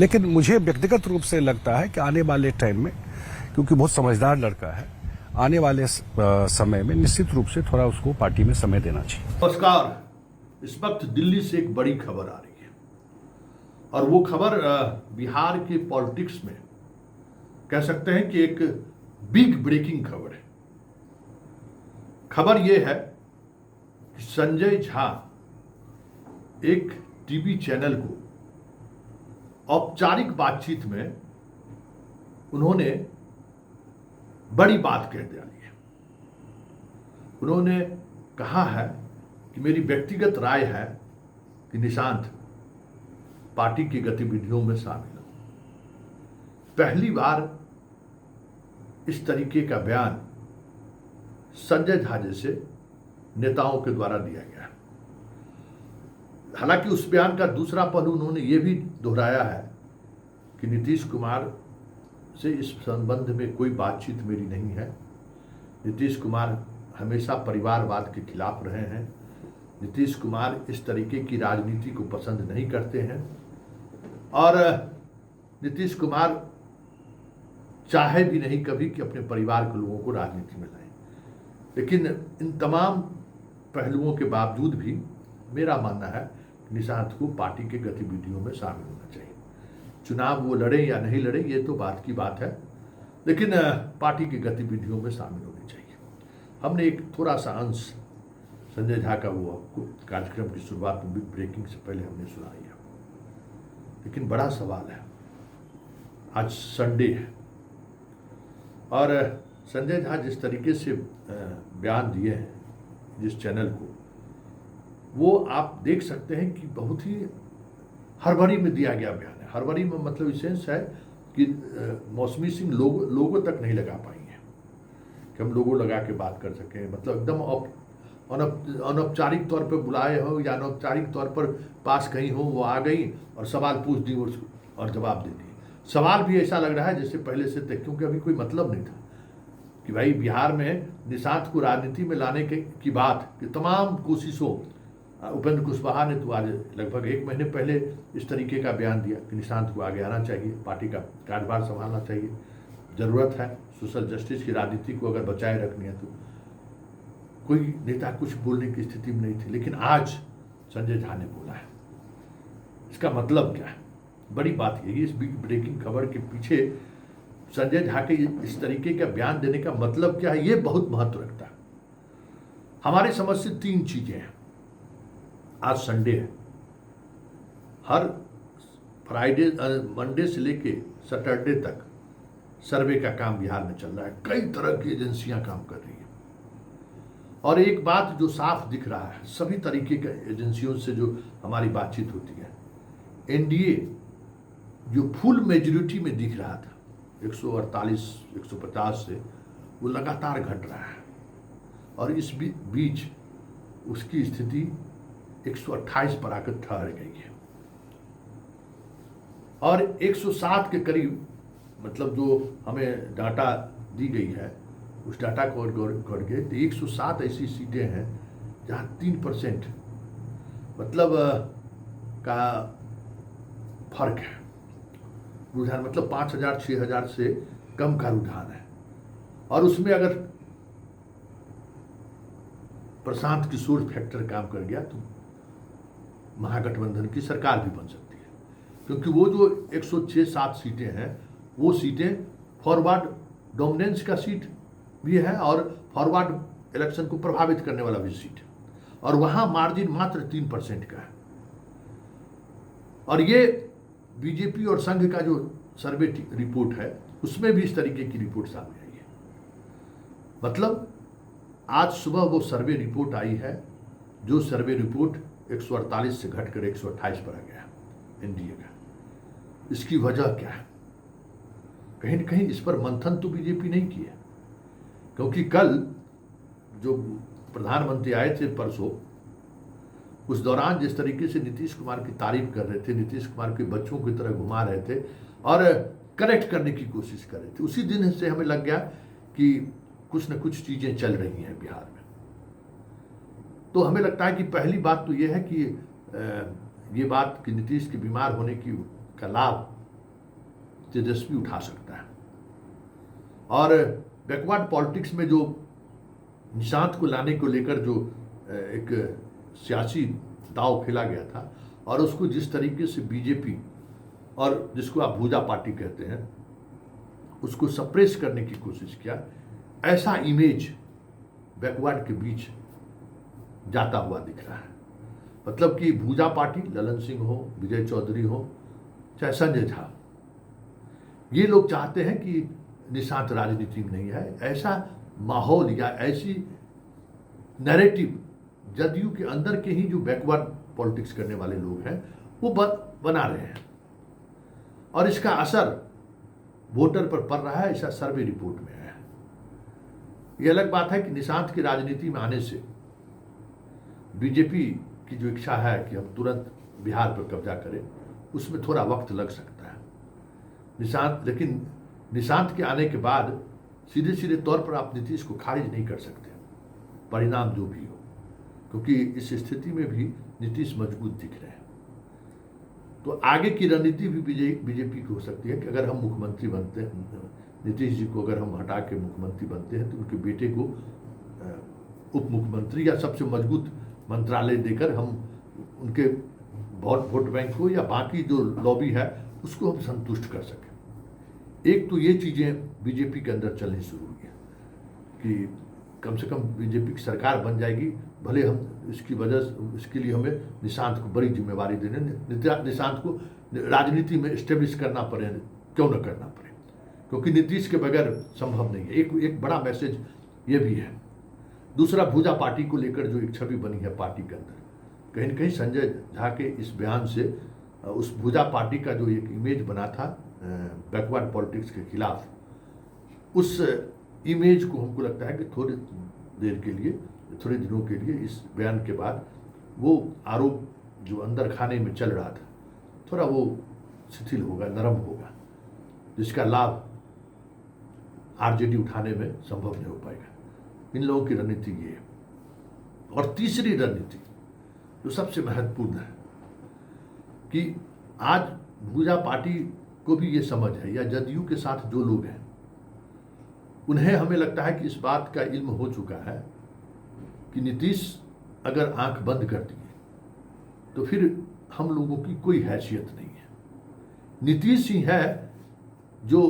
लेकिन मुझे व्यक्तिगत रूप से लगता है कि आने वाले टाइम में, क्योंकि बहुत समझदार लड़का है, आने वाले समय में निश्चित रूप से थोड़ा उसको पार्टी में समय देना चाहिए। नमस्कार। इस वक्त दिल्ली से एक बड़ी खबर आ रही है और वो खबर बिहार के पॉलिटिक्स में कह सकते हैं कि एक बिग ब्रेकिंग खबर है। खबर ये है कि संजय झा एक टीवी चैनल को औपचारिक बातचीत में उन्होंने बड़ी बात कह डाली है। उन्होंने कहा है कि मेरी व्यक्तिगत राय है कि निशांत पार्टी की गतिविधियों में शामिल हो। पहली बार इस तरीके का बयान संजय झा जैसे नेताओं के द्वारा दिया गया है। हालांकि उस बयान का दूसरा पहलू उन्होंने ये भी दोहराया है कि नीतीश कुमार से इस संबंध में कोई बातचीत मेरी नहीं है। नीतीश कुमार हमेशा परिवारवाद के खिलाफ रहे हैं। नीतीश कुमार इस तरीके की राजनीति को पसंद नहीं करते हैं और नीतीश कुमार चाहे भी नहीं कभी कि अपने परिवार के लोगों को राजनीति में लाएं। लेकिन इन तमाम पहलुओं के बावजूद भी मेरा मानना है कि निशांत को पार्टी के गतिविधियों में शामिल होना चाहिए। चुनाव वो लड़े या नहीं लड़े ये तो बात की बात है, लेकिन पार्टी की गतिविधियों में शामिल होनी चाहिए। हमने एक थोड़ा सा अंश संजय झा का वो कार्यक्रम की शुरुआत में बिग ब्रेकिंग से पहले हमने सुनाई है। लेकिन बड़ा सवाल है, आज संडे है और संजय झा जिस तरीके से बयान दिए हैं जिस चैनल को, वो आप देख सकते हैं कि बहुत ही हड़बड़ी में दिया गया बयान है। हड़बड़ी में मतलब इस सेंस है कि मौसमी सिंह लोगों तक नहीं लगा पाई हैं कि हम लोगों लगा के बात कर सकें। मतलब एकदम अनौपचारिक तौर पर बुलाए हो या अनौपचारिक तौर पर पास कहीं हो, वो आ गई और सवाल पूछ दी और जवाब दे दिए। सवाल भी ऐसा लग रहा है जैसे पहले से तय, क्योंकि अभी कोई मतलब नहीं था कि भाई बिहार में निशांत को राजनीति में लाने की बात की तमाम कोशिशों, उपेंद्र कुशवाहा ने तो आज लगभग 1 महीने पहले इस तरीके का बयान दिया कि निशांत को आगे आना चाहिए, पार्टी का कार्यभार संभालना चाहिए, ज़रूरत है सोशल जस्टिस की राजनीति को अगर बचाए रखनी है तो। कोई नेता कुछ बोलने की स्थिति में नहीं थी, लेकिन आज संजय झा ने बोला है। इसका मतलब क्या है? बड़ी बात यही, इस बिग ब्रेकिंग खबर के पीछे संजय झा के इस तरीके का बयान देने का मतलब क्या है, ये बहुत महत्व रखता है। हमारी समझ से 3 चीजें हैं। आज संडे है, हर फ्राइडे मंडे से लेके सैटरडे तक सर्वे का काम बिहार में चल रहा है। कई तरह की एजेंसियां काम कर रही हैं और एक बात जो साफ दिख रहा है सभी तरीके के एजेंसियों से जो हमारी बातचीत होती है, एनडीए जो फुल मेजोरिटी में दिख रहा था 148-150 से, वो लगातार घट रहा है और इस बीच उसकी स्थिति 128 पर आकर ठहर गई है और 107 के करीब, मतलब जो हमें डाटा दी गई है उस डाटा को गढ़ के 107 ऐसी सीटें हैं जहां 3% मतलब का फर्क है। रुझान मतलब 5,000-6,000 से कम का रुझान है और उसमें अगर प्रशांत किशोर फैक्टर काम कर गया तो महागठबंधन की सरकार भी बन सकती है, क्योंकि वो जो 106-7 सीटें हैं वो सीटें फॉरवर्ड डोमिनेंस का सीट भी है और फॉरवर्ड इलेक्शन को प्रभावित करने वाला भी सीट है और वहां मार्जिन मात्र 3% का है। और ये बीजेपी और संघ का जो सर्वे रिपोर्ट है उसमें भी इस तरीके की रिपोर्ट सामने आई है। मतलब आज सुबह वो सर्वे रिपोर्ट आई है, जो सर्वे रिपोर्ट 148 से घटकर 128 पर आ गया एनडीए का। इसकी वजह क्या है? कहीं न कहीं इस पर मंथन तो बीजेपी नहीं की है, क्योंकि कल जो प्रधानमंत्री आए थे परसों, उस दौरान जिस तरीके से नीतीश कुमार की तारीफ कर रहे थे, नीतीश कुमार के बच्चों की तरह घुमा रहे थे और करेक्ट करने की कोशिश कर रहे थे, उसी दिन से हमें लग गया कि कुछ न कुछ चीजें चल रही हैं बिहार में। तो हमें लगता है कि पहली बात तो ये है कि ये बात कि नीतीश के बीमार होने की का लाभ तेजस्वी उठा सकता है। और बैकवर्ड पॉलिटिक्स में जो निशांत को लाने को लेकर जो एक सियासी दांव खेला गया था और उसको जिस तरीके से बीजेपी और जिसको आप भूजा पार्टी कहते हैं उसको सप्रेस करने की कोशिश किया, ऐसा इमेज बैकवर्ड के बीच जाता हुआ दिख रहा है। मतलब कि भूजा पार्टी, ललन सिंह हो, विजय चौधरी हो, चाहे संजय झा, ये लोग चाहते हैं कि निशांत राजनीति में नहीं है। ऐसा माहौल या ऐसी नैरेटिव जदयू के अंदर के ही जो बैकवर्ड पॉलिटिक्स करने वाले लोग हैं वो बना रहे हैं और इसका असर वोटर पर पड़ रहा है, ऐसा सर्वे रिपोर्ट में है। ये अलग बात है कि निशांत की राजनीति में आने से बीजेपी की जो इच्छा है कि हम तुरंत बिहार पर कब्जा करें, उसमें थोड़ा वक्त लग सकता है। लेकिन निशांत के आने के बाद सीधे सीधे तौर पर आप नीतीश को खारिज नहीं कर सकते, परिणाम जो भी हो, क्योंकि इस स्थिति में भी नीतीश मजबूत दिख रहे हैं। तो आगे की रणनीति भी बीजेपी की हो सकती है कि अगर हम मुख्यमंत्री बनते हैं, नीतीश जी को अगर हम हटा के मुख्यमंत्री बनते हैं तो उनके बेटे को उप मुख्यमंत्री या सबसे मजबूत मंत्रालय देकर हम उनके वोट बैंक को या बाकी जो लॉबी है उसको हम संतुष्ट कर सकें। एक तो ये चीज़ें बीजेपी के अंदर चलनी शुरू हुई है कि कम से कम बीजेपी की सरकार बन जाएगी, भले हम इसके लिए हमें निशांत को बड़ी जिम्मेवारी देने, निशांत को राजनीति में स्टेब्लिश करना पड़े, क्यों न करना पड़े, क्योंकि नीतीश के बगैर संभव नहीं है। एक बड़ा मैसेज ये भी है। दूसरा, भूजा पार्टी को लेकर जो एक छवि बनी है पार्टी के अंदर, कहीं न कहीं संजय झा के इस बयान से उस भूजा पार्टी का जो एक इमेज बना था बैकवर्ड पॉलिटिक्स के खिलाफ, उस इमेज को हमको लगता है कि थोड़ी देर के लिए, थोड़े दिनों के लिए इस बयान के बाद वो आरोप जो अंदर खाने में चल रहा था थोड़ा वो शिथिल होगा, नरम होगा, जिसका लाभ आरजेडी उठाने में संभव नहीं हो पाएगा। इन लोगों की रणनीति ये है। और तीसरी रणनीति जो सबसे महत्वपूर्ण है कि आज भूजा पार्टी को भी ये समझ है, या जदयू के साथ जो लोग हैं उन्हें, हमें लगता है कि इस बात का इल्म हो चुका है कि नीतीश अगर आंख बंद कर दिए तो फिर हम लोगों की कोई हैसियत नहीं है। नीतीश ही है जो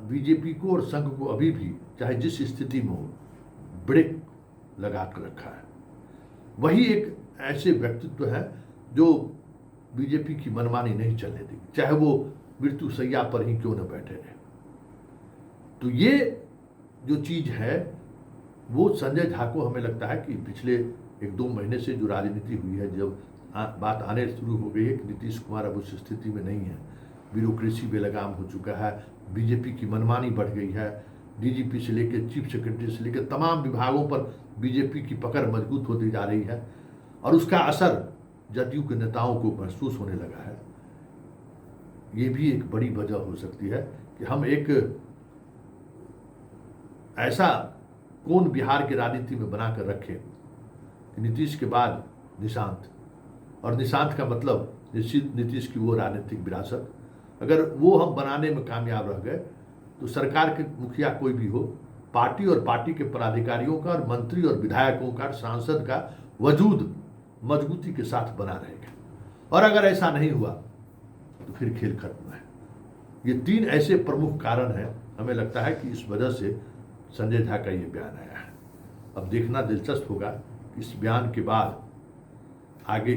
बीजेपी को और संघ को अभी भी, चाहे जिस स्थिति में हो, ब्रेक लगा कर रखा है। वही एक ऐसे व्यक्तित्व है जो बीजेपी की मनमानी नहीं चलने देगी, चाहे वो मृत्यु सैया पर ही क्यों न बैठे रहे। तो ये जो चीज है वो संजय झा को, हमें लगता है कि पिछले 1-2 महीने से जो राजनीति हुई है, जब बात आने शुरू हो गई है कि नीतीश कुमार अब उस स्थिति में नहीं है, ब्यूरोक्रेसी बेलगाम हो चुका है, बीजेपी की मनमानी बढ़ गई है, डीजीपी से लेकर चीफ सेक्रेटरी से लेकर तमाम विभागों पर बीजेपी की पकड़ मजबूत होती जा रही है और उसका असर जदयू के नेताओं को महसूस होने लगा है। ये भी एक बड़ी वजह हो सकती है कि हम एक ऐसा कौन बिहार की राजनीति में बनाकर रखें कि नीतीश के बाद निशांत, और निशांत का मतलब नीतीश की वो राजनीतिक विरासत, अगर वो हम बनाने में कामयाब रह गए तो सरकार के मुखिया कोई भी हो, पार्टी और पार्टी के पदाधिकारियों का और मंत्री और विधायकों का, सांसद का वजूद मजबूती के साथ बना रहेगा। और अगर ऐसा नहीं हुआ तो फिर खेल खत्म है। ये 3 ऐसे प्रमुख कारण हैं, हमें लगता है कि इस वजह से संजय झा का ये बयान आया है। अब देखना दिलचस्प होगा कि इस बयान के बाद आगे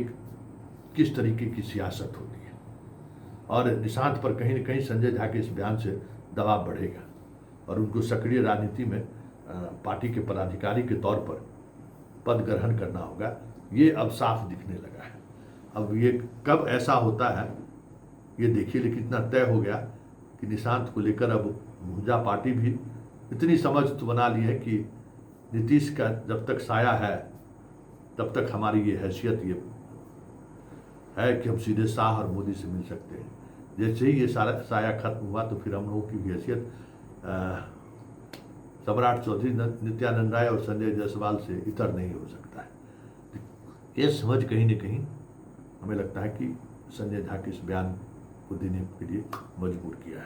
किस तरीके की सियासत होती है और निशांत पर कहीं न कहीं संजय झा के इस बयान से दबाव बढ़ेगा और उनको सक्रिय राजनीति में पार्टी के पदाधिकारी के तौर पर पद ग्रहण करना होगा। ये अब साफ दिखने लगा है। अब ये कब ऐसा होता है ये देखिए, लेकिन इतना तय हो गया कि निशांत को लेकर अब भूजा पार्टी भी इतनी समझ तो बना ली है कि नीतीश का जब तक साया है तब तक हमारी ये हैसियत ये है कि हम सीधे शाह और मोदी से मिल सकते हैं। जैसे ही ये सारा साया खत्म हुआ तो फिर हम लोगों की हैसियत सम्राट चौधरी, नित्यानंद राय और संजय जायसवाल से इतर नहीं हो सकता है। ये समझ कहीं न कहीं हमें लगता है कि संजय झा के इस बयान को देने के लिए मजबूर किया।